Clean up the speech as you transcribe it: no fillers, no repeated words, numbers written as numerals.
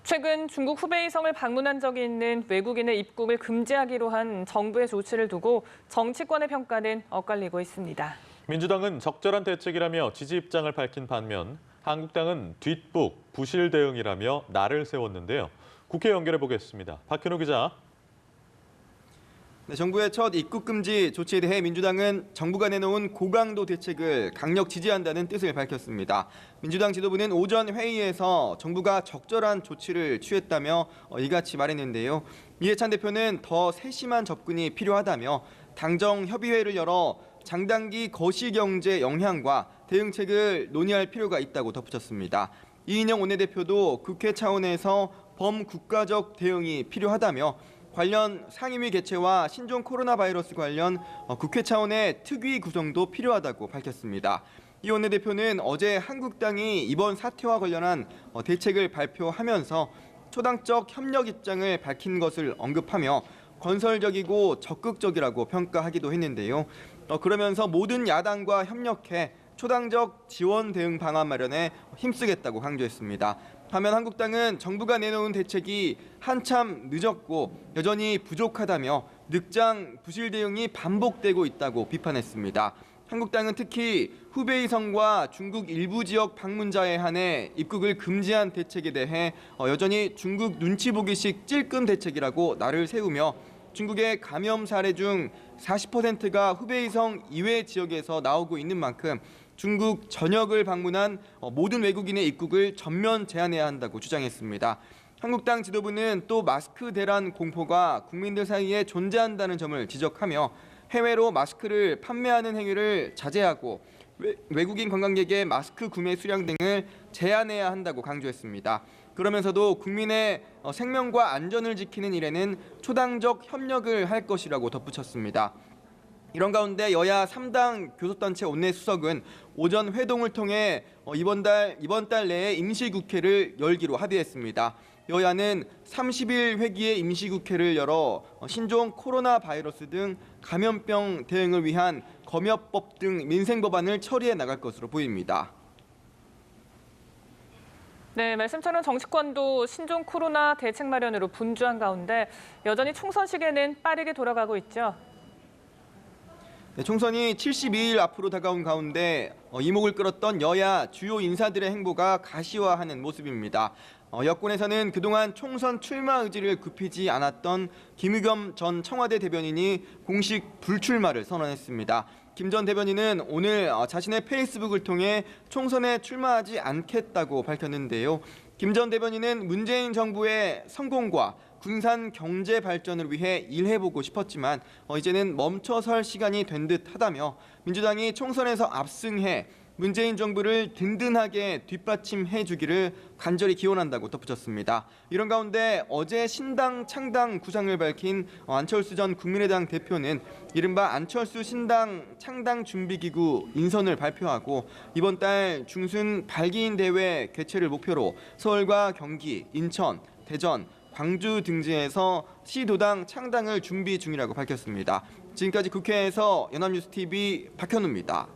최근 중국 후베이성을 방문한 적이 있는 외국인의 입국을 금지하기로 한 정부의 조치를 두고 정치권의 평가는 엇갈리고 있습니다. 민주당은 적절한 대책이라며 지지 입장을 밝힌 반면 한국당은 뒷북, 부실 대응이라며 날을 세웠는데요. 국회 연결해 보겠습니다. 박현우 기자. 네, 정부의 첫 입국 금지 조치에 대해 민주당은 정부가 내놓은 고강도 대책을 강력 지지한다는 뜻을 밝혔습니다. 민주당 지도부는 오전 회의에서 정부가 적절한 조치를 취했다며 이같이 말했는데요. 이해찬 대표는 더 세심한 접근이 필요하다며 당정 협의회를 열어 장단기 거시경제 영향과 대응책을 논의할 필요가 있다고 덧붙였습니다. 이인영 원내대표도 국회 차원에서 범국가적 대응이 필요하다며 관련 상임위 개최와 신종 코로나 바이러스 관련 국회 차원의 특위 구성도 필요하다고 밝혔습니다. 이 원내대표는 어제 한국당이 이번 사태와 관련한 대책을 발표하면서 초당적 협력 입장을 밝힌 것을 언급하며 건설적이고 적극적이라고 평가하기도 했는데요. 그러면서 모든 야당과 협력해 초당적 지원 대응 방안 마련에 힘쓰겠다고 강조했습니다. 반면 한국당은 정부가 내놓은 대책이 한참 늦었고 여전히 부족하다며 늑장 부실 대응이 반복되고 있다고 비판했습니다. 한국당은 특히 후베이성과 중국 일부 지역 방문자에 한해 입국을 금지한 대책에 대해 여전히 중국 눈치 보기식 찔끔 대책이라고 날을 세우며 중국의 감염 사례 중 40%가 후베이성 이외 지역에서 나오고 있는 만큼 중국 전역을 방문한 모든 외국인의 입국을 전면 제한해야 한다고 주장했습니다. 한국당 지도부는 또 마스크 대란 공포가 국민들 사이에 존재한다는 점을 지적하며 해외로 마스크를 판매하는 행위를 자제하고 외국인 관광객의 마스크 구매 수량 등을 제한해야 한다고 강조했습니다. 그러면서도 국민의 생명과 안전을 지키는 일에는 초당적 협력을 할 것이라고 덧붙였습니다. 이런 가운데 여야 3당 교섭단체 원내수석은 오전 회동을 통해 이번 달 내에 임시국회를 열기로 합의했습니다. 여야는 30일 회기의 임시국회를 열어 신종 코로나 바이러스 등 감염병 대응을 위한 검역법 등 민생 법안을 처리해 나갈 것으로 보입니다. 네, 말씀처럼 정치권도 신종 코로나 대책 마련으로 분주한 가운데 여전히 총선 시기에는 빠르게 돌아가고 있죠. 네, 총선이 72일 앞으로 다가온 가운데 이목을 끌었던 여야 주요 인사들의 행보가 가시화하는 모습입니다. 여권에서는 그동안 총선 출마 의지를 굽히지 않았던 김의겸 전 청와대 대변인이 공식 불출마를 선언했습니다. 김 전 대변인은 오늘 자신의 페이스북을 통해 총선에 출마하지 않겠다고 밝혔는데요. 김 전 대변인은 문재인 정부의 성공과 군산 경제 발전을 위해 일해보고 싶었지만 이제는 멈춰설 시간이 된 듯하다며 민주당이 총선에서 압승해 문재인 정부를 든든하게 뒷받침해 주기를 간절히 기원한다고 덧붙였습니다. 이런 가운데 어제 신당 창당 구상을 밝힌 안철수 전 국민의당 대표는 이른바 안철수 신당 창당 준비기구 인선을 발표하고 이번 달 중순 발기인 대회 개최를 목표로 서울과 경기, 인천, 대전, 광주 등지에서 시도당 창당을 준비 중이라고 밝혔습니다. 지금까지 국회에서 연합뉴스TV 박현우입니다.